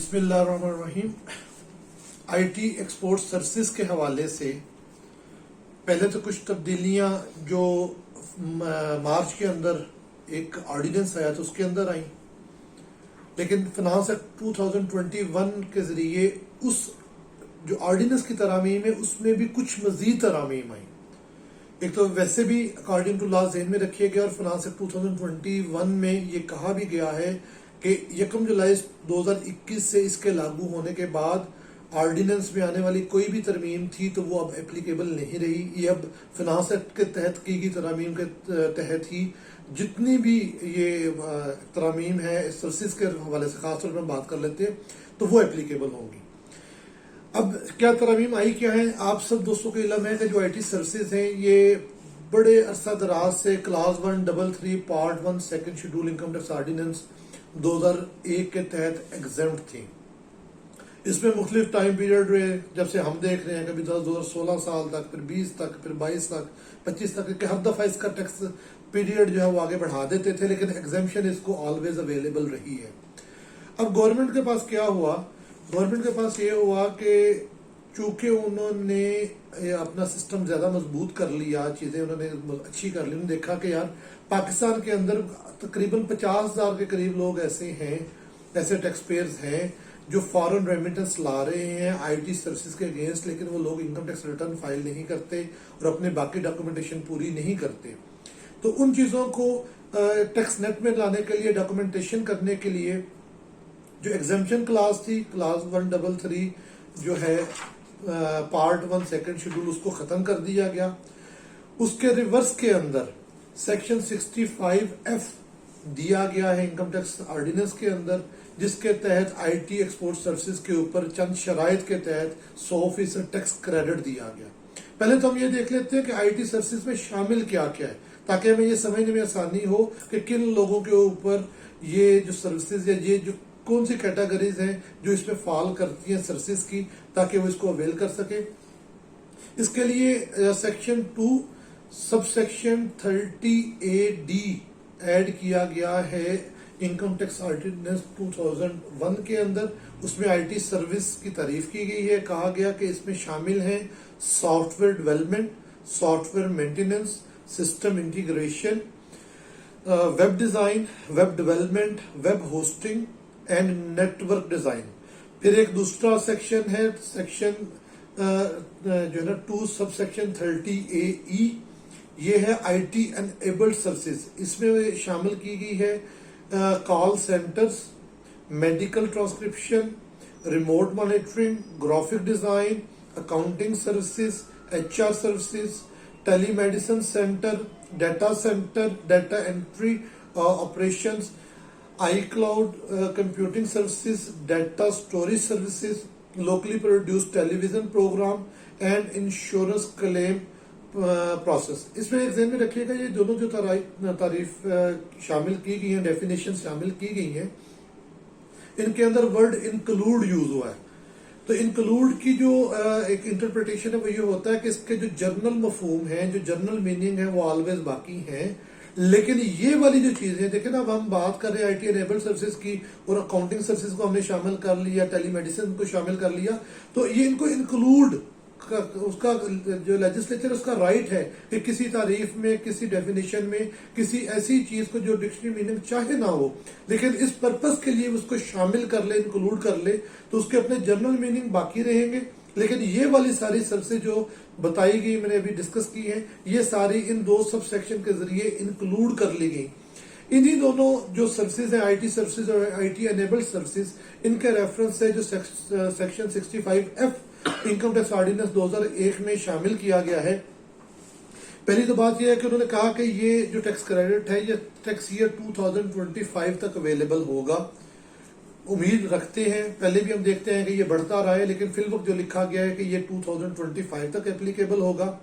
बिस्मिल्लाहिर्रहमानिर्रहीम। IT export services के हवाले से पहले तो कुछ तब्दीलियां जो मार्च के अंदर एक ऑर्डिनेंस आया था उसके अंदर आई, लेकिन फिनांस एक्ट 2021 के जरिए उस जो ऑर्डिनेंस की तरामीम है उसमें भी कुछ मजीद तरामीम आई। एक तो वैसे भी अकॉर्डिंग टू लॉ ज़हन में रखिए गया और फिनांस एक्ट 2021 में ये कहा भी गया है कि 1 जुलाई 2021 से इसके लागू होने के बाद ऑर्डिनेंस में आने वाली कोई भी तरमीम थी तो वो अब एप्लीकेबल नहीं रही। ये अब फिनांस एक्ट के तहत की गई तरमीम के तहत ही जितनी भी ये तरमीम है सर्विसेज के हवाले से खासतौर पर बात कर लेते हैं तो वो एप्लीकेबल होंगी। अब क्या तरमीम आई क्या है, आप सब दोस्तों को इल्म है कि जो आईटी सर्विसेज हैं ये बड़े अरसा दराज से class 133 part 1 second schedule income tax ordinance 2001 के तहत एग्जेम्प्ट थी। इसमें मुख्तलिफ टाइम पीरियड रहे, जब से हम देख रहे हैं कभी 2016 साल तक, फिर 20 तक, फिर 22 तक, 25 तक कि हर दफा इसका टैक्स पीरियड जो है वो आगे बढ़ा देते थे, लेकिन एग्जेम्पशन इसको ऑलवेज अवेलेबल रही है। अब गवर्नमेंट के पास क्या हुआ, गवर्नमेंट के पास ये हुआ कि चूंकि उन्होंने अपना सिस्टम ज्यादा मजबूत कर लिया, चीजें उन्होंने अच्छी कर ली, उन्होंने देखा कि यार पाकिस्तान के अंदर तकरीबन 50,000 के करीब लोग ऐसे हैं, ऐसे टैक्स पेयर्स हैं जो फॉरेन रेमिटेंस ला रहे हैं आईटी सर्विसेज के अगेंस्ट, लेकिन वो लोग इनकम टैक्स रिटर्न फाइल नहीं करते और अपने बाकी डॉक्यूमेंटेशन पूरी नहीं करते। तो उन चीजों को टैक्स नेट में लाने के लिए, डॉक्यूमेंटेशन करने के लिए जो एग्जेम्पशन क्लास थी, क्लास 133 जो है पार्ट 1 सेकंड शेड्यूल, उसको खत्म कर दिया गया। उसके रिवर्स के अंदर सेक्शन 65F दिया गया है इनकम टैक्स ऑर्डिनेंस के अंदर, जिसके तहत आईटी एक्सपोर्ट सर्विसेज के ऊपर चंद शराइत के तहत 100% टैक्स क्रेडिट दिया गया। पहले तो हम ये देख लेते हैं कि आईटी सर्विसेज में शामिल क्या क्या है, ताकि हमें ये समझने में आसानी हो कि किन लोगों के ऊपर ये जो सर्विसेज या ये जो कौन सी कैटेगरीज हैं जो इसमें फॉल करती हैं सर्विसेज की, ताकि वो इसको अवेल कर सके। इसके लिए सेक्शन 2 सबसेक्शन 30AD ऐड किया गया है इनकम टैक्स ऑर्डिनेंस 2001 के अंदर। उसमें आईटी सर्विस की तारीफ की गई है, कहा गया कि इसमें शामिल हैं software development, software maintenance, system integration, web design, web development, web hosting and network design. फिर एक दूसरा सेक्शन है, सेक्शन जो है ना 2 सबसेक्शन 30AE, ये है आईटी एनेबल्ड सर्विसेज। इसमें शामिल की गई है call centres, medical transcription, remote monitoring, graphic design, accounting services, HR services, telemedicine centre, data entry operations, iCloud computing services, data storage services, locally produced television program and insurance claim process। इसमें एक ध्यान में रखिएगा ये दोनों जो तारीफ शामिल की गई हैं, डेफिनेशन शामिल की गई हैं, इनके अंदर वर्ड इंक्लूड यूज हुआ है। तो इंक्लूड की जो एक इंटरप्रिटेशन है वो ये होता है कि इसके जो जर्नल मफहूम है, जो जर्नल मीनिंग है वो ऑलवेज बाकी हैं, लेकिन ये वाली जो चीजें देखें ना, अब हम बात कर रहे हैं आईटी एनेबल्ड सर्विसेज की और अकाउंटिंग सर्विसेज को हमने शामिल कर लिया, टेलीमेडिसिन को शामिल कर लिया, तो ये इनको इंक्लूड उसका जो लेजिस्लेचर उसका राइट है कि किसी तारीफ में, किसी डेफिनेशन में, किसी ऐसी चीज को जो डिक्शनरी मीनिंग चाहे ना हो, लेकिन इस पर्पस के लिए उसको शामिल कर ले, इंक्लूड कर ले, तो उसके अपने जर्नल मीनिंग बाकी रहेंगे। लेकिन ये वाली सारी सर्विसेज जो बताई गई, मैंने अभी डिस्कस की है, ये सारी इन 2 सब सेक्शन के जरिए इंक्लूड कर ली गई। इन्हीं दोनों जो सर्विसेज है, आईटी सर्विसेज और आईटी एनेबल्ड सर्विसेज, इनके रेफरेंस है जो section 65F income tax ordinance 2001 में शामिल किया गया है। पहली तो बात यह है कि उन्होंने कहा कि ये जो टैक्स क्रेडिट है ये टैक्स ईयर 2025 तक अवेलेबल होगा। उम्मीद रखते हैं, पहले भी हम देखते हैं कि ये बढ़ता रहा है, लेकिन फिल वक्त जो लिखा गया है कि ये 2025 तक एप्लीकेबल होगा।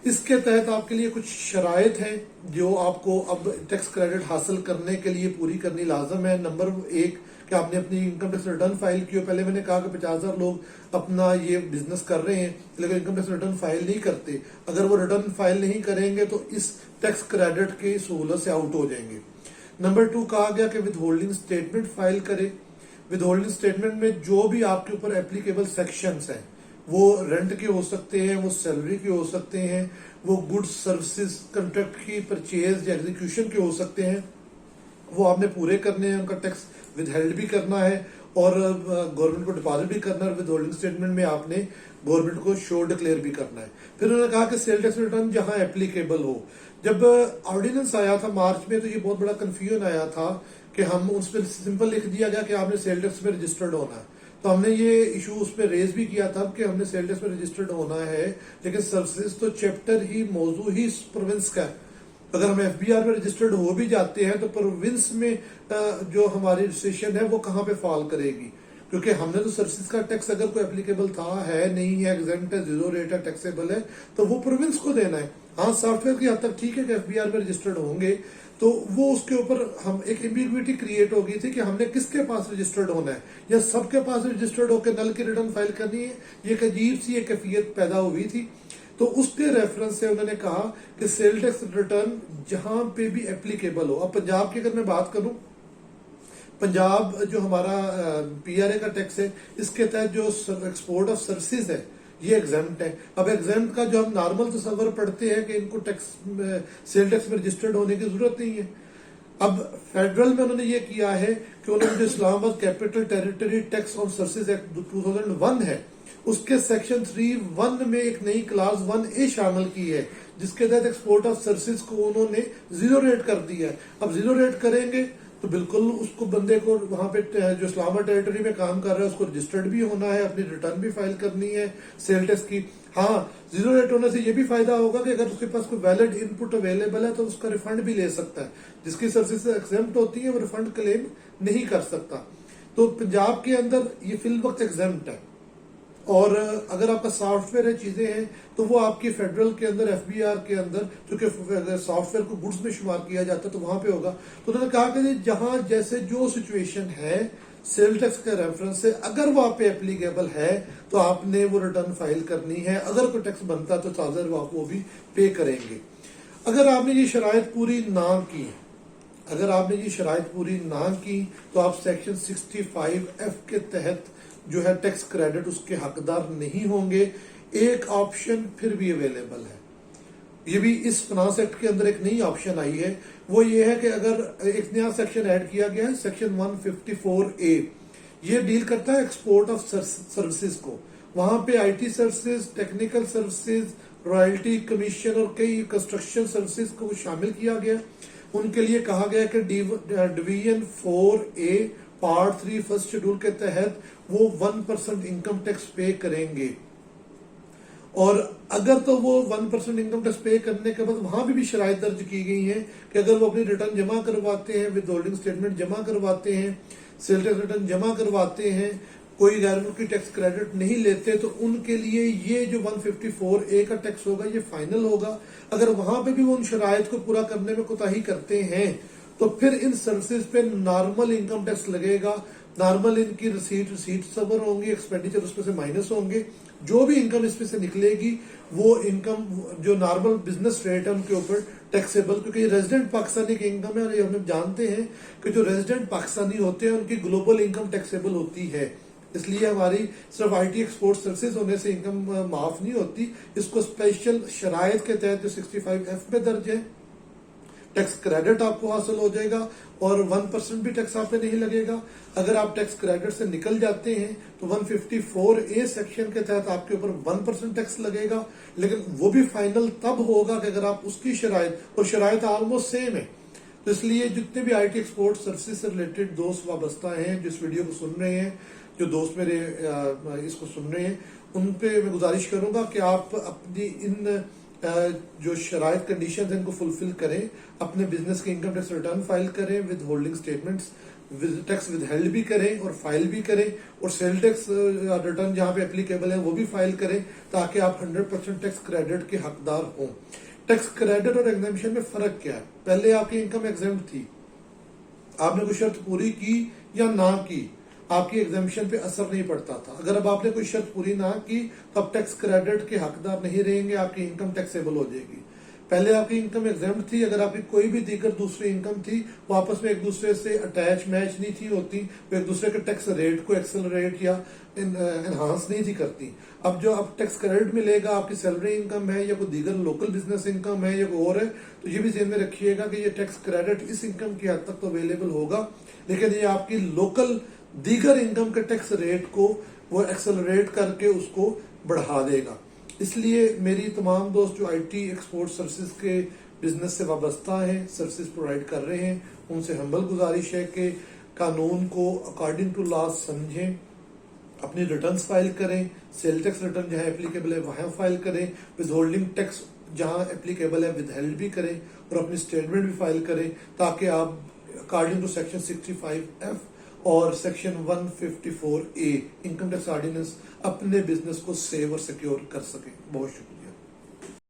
इसके तहत आपके लिए कुछ शराइत हैं जो आपको अब टैक्स क्रेडिट हासिल करने के लिए पूरी करनी लाजम है। नंबर 1 कि आपने अपनी इनकम टैक्स रिटर्न फाइल की हो। पहले मैंने कहा कि 50,000 लोग अपना ये बिजनेस कर रहे हैं लेकिन इनकम टैक्स रिटर्न फाइल नहीं करते। अगर वो रिटर्न फाइल नहीं करेंगे तो इस टैक्स क्रेडिट की सहूलत से आउट हो जाएंगे। नंबर 2 कहा गया कि विद होल्डिंग स्टेटमेंट फाइल करे। विद होल्डिंग स्टेटमेंट में जो भी आपके ऊपर एप्लीकेबल सेक्शंस हैं, वो रेंट के हो सकते हैं, वो सैलरी के हो सकते हैं, वो गुड्स सर्विसेज कॉन्ट्रैक्ट की परचेज या एग्जीक्यूशन के हो सकते हैं, वो आपने पूरे करने हैं। उनका टैक्स विद हेल्ड भी करना है और गवर्नमेंट को डिपॉजिट भी करना है। विद होल्डिंग स्टेटमेंट में आपने गवर्नमेंट को शो डिक्लेयर भी करना है। फिर उन्होंने कहा कि सेल टैक्स रिटर्न जहां एप्लीकेबल हो। जब ऑर्डिनेंस आया था मार्च में तो ये बहुत बड़ा कंफ्यूजन आया था कि हम उस पर सिंपल लिख दिया गया कि आपने सेल टैक्स में रजिस्टर्ड होना है। तो हमने ये इशू उस पर रेज भी किया था कि हमने सेल टैक्स में रजिस्टर्ड होना है, लेकिन सर्विसेज तो चैप्टर ही मौजू ही प्रोविंस का है। अगर हम एफबीआर में रजिस्टर्ड हो भी जाते हैं तो प्रोविंस में जो हमारी रजिस्ट्रेशन है वो कहाँ पे फॉल करेगी, क्योंकि हमने तो सर्विसेज का टैक्स अगर कोई एप्लीकेबल था, है, नहीं है, एग्जेम्प्ट है, जीरो रेट है, टैक्सेबल है, तो वो प्रोविंस को देना है। हाँ, सॉफ्टवेयर की हद तक ठीक है कि एफबीआर में रजिस्टर्ड होंगे, तो वो उसके ऊपर हम एक एम्बिग्युइटी क्रिएट हो गई थी कि हमने किसके पास रजिस्टर्ड होना है, या सबके पास रजिस्टर्ड होकर नल की रिटर्न फाइल करनी है। ये एक अजीब सी एक कैफियत पैदा हुई थी। तो उसके रेफरेंस से उन्होंने कहा कि सेल टैक्स रिटर्न जहां पे भी एप्लीकेबल हो। अब पंजाब की अगर मैं बात करूं, पंजाब जो हमारा पीआरए का टैक्स है, इसके तहत जो एक्सपोर्ट ऑफ सर्विसेज है ये एग्जाम्प्ट है। अब एग्जाम्प्ट का जो हम नॉर्मल तस्वर पढ़ते हैं कि इनको टैक्स सेल टैक्स में रजिस्टर्ड होने की जरूरत नहीं है। अब फेडरल में उन्होंने ये किया है कि उन्होंने जो Islamabad capital territory tax on services act 2001 है, उसके सेक्शन 3(1) में एक नई क्लास 1A शामिल की है, जिसके तहत एक्सपोर्ट ऑफ सर्विसेज को उन्होंने जीरो रेट कर दिया है। अब जीरो रेट करेंगे तो बिल्कुल उसको बंदे को वहां पे जो इस्लामाबाद टेरिटरी में काम कर रहा है उसको रजिस्टर्ड भी होना है, अपनी रिटर्न भी फाइल करनी है सेल टैक्स की। हाँ, जीरो रेट होने से ये भी फायदा होगा कि अगर उसके पास कोई वैलिड इनपुट अवेलेबल है तो उसका रिफंड भी ले सकता है। जिसकी सर्विसेज एग्जेम्प्ट होती है वो रिफंड क्लेम नहीं कर सकता। तो पंजाब के अंदर ये फिल वक्त एग्जेम्प्ट है। और अगर आपका सॉफ्टवेयर है, चीजें हैं, तो वो आपकी फेडरल के अंदर एफबीआर के अंदर, क्योंकि अगर सॉफ्टवेयर को गुड्स में शुमार किया जाता है तो वहां पे होगा। तो उन्होंने कहा कि जहां जैसे जो सिचुएशन है सेल टैक्स के रेफरेंस से अगर वहां पे एप्लीकेबल है तो आपने वो रिटर्न फाइल करनी है। अगर कोई टैक्स बनता तो साजर आप वो भी पे करेंगे। अगर आपने ये शराइत पूरी ना की, अगर आपने ये शराइत पूरी ना की तो आप सेक्शन 65F के तहत जो है टैक्स क्रेडिट उसके हकदार नहीं होंगे। एक ऑप्शन फिर भी अवेलेबल है, ये भी इस फाइनेंस एक्ट के अंदर एक नई ऑप्शन आई है। वो ये है कि अगर एक नया सेक्शन ऐड किया गया है, सेक्शन 154A, ये डील करता है एक्सपोर्ट ऑफ सर्विसेज को। वहां पे IT services, technical services, royalty commission और कई कंस्ट्रक्शन सर्विसेज को शामिल किया गया। उनके लिए कहा गया कि division 4A part 3 first schedule के तहत वो 1% इनकम टैक्स पे करेंगे। और अगर तो वो 1% इनकम टैक्स पे करने के बाद वहां भी शराइत दर्ज की गई हैं कि अगर वो अपनी रिटर्न जमा करवाते हैं, विद होल्डिंग स्टेटमेंट जमा करवाते हैं, सेल टैक्स रिटर्न जमा करवाते हैं, कोई गैर मुल्की टैक्स क्रेडिट नहीं लेते, तो उनके लिए ये जो 154A का टैक्स होगा ये फाइनल होगा। अगर वहां पे भी वो उन शराइत को पूरा करने में कोताही करते हैं तो फिर इन सर्विसेज पे नॉर्मल इनकम टैक्स लगेगा। नॉर्मल इनकी रिसीट सबर होंगी, एक्सपेंडिचर उसमें से माइनस होंगे। जो भी इनकम इसमें से निकलेगी वो इनकम जो नॉर्मल बिजनेस रेट है उनके ऊपर टैक्सेबल, क्योंकि रेजिडेंट पाकिस्तानी की इनकम है और ये हम जानते हैं कि जो रेजिडेंट पाकिस्तानी होते हैं उनकी ग्लोबल इनकम टैक्सेबल होती है। इसलिए हमारी सिर्फ आईटी एक्सपोर्ट सर्विसेज होने से इनकम माफ नहीं होती, इसको स्पेशल शराइत के तहत जो 65F में दर्ज है टैक्स क्रेडिट आपको हासिल हो जाएगा और 1% भी टैक्स आप पे नहीं लगेगा। अगर आप टैक्स क्रेडिट से निकल जाते हैं तो 154A सेक्शन के तहत आपके ऊपर 1% टैक्स लगेगा, लेकिन वो भी फाइनल तब होगा कि अगर आप उसकी शराइत, और शराइत ऑलमोस्ट सेम है। तो इसलिए जितने भी आईटी एक्सपोर्ट सर्विसेज से रिलेटेड दोस्त वाबस्ता हैं जो इस वीडियो को सुन रहे हैं, जो दोस्त मेरे इसको सुन रहे हैं, उन पे मैं गुजारिश करूंगा कि आप अपनी इन जो शराइत कंडीशंस हैं इनको फुलफिल करें, अपने बिजनेस के इनकम टैक्स रिटर्न फाइल करें, with holding statements, tax with held भी करें और फाइल भी करें, और सेल टैक्स रिटर्न जहां पे एप्लीकेबल है वो भी फाइल करें, ताकि आप 100% टैक्स क्रेडिट के हकदार हों। टैक्स क्रेडिट और एग्जेम्पशन में फर्क क्या है? पहले आपकी इनकम एग्जेम्प्ट थी, आपने कोई शर्त पूरी की या ना की, आपकी एग्जेम्पशन पे असर नहीं पड़ता था। अगर अब आपने कोई शर्त पूरी ना की तो आप टैक्स क्रेडिट के हकदार नहीं रहेंगे, आपकी इनकम टैक्सेबल हो जाएगी। پہلے آپ کی انکم ایگزیمپٹ تھی، اگر آپ کی کوئی بھی دیگر دوسری انکم تھی وہ آپس میں ایک دوسرے سے اٹیچ میچ نہیں تھی ہوتی، وہ ایک دوسرے کے ٹیکس ریٹ کو ایکسلریٹ یا انہانس نہیں تھی کرتی. اب جو اب ٹیکس کریڈٹ ملے گا، آپ کی سیلری انکم ہے یا کوئی دیگر لوکل بزنس انکم ہے یا کوئی اور ہے، تو یہ بھی ذہن میں رکھیے گا کہ یہ ٹیکس کریڈٹ اس انکم کی حد تک تو اویلیبل ہوگا، لیکن یہ آپ کی لوکل دیگر انکم کے ٹیکس ریٹ کو وہ ایکسلریٹ کر کے اس کو بڑھا دے گا. اس لیے میری تمام دوست جو آئی ٹی ایکسپورٹ سروسز کے بزنس سے وابستہ ہیں، سروسز پرووائڈ کر رہے ہیں، ان سے ہمبل گزارش ہے کہ قانون کو اکارڈنگ ٹو لا سمجھیں، اپنی ریٹرنز فائل کریں، سیل ٹیکس ریٹرن جہاں اپلیکیبل ہے وہاں فائل کریں، ود ہولڈنگ ٹیکس جہاں اپلیکیبل ہے ود ہیلڈ بھی کریں، اور اپنی اسٹیٹمنٹ بھی فائل کریں، تاکہ آپ اکارڈنگ ٹو سیکشن 65F اور section 154A income tax ordinance اپنے بزنس کو سیو اور سیکیور کر سکیں. بہت شکریہ.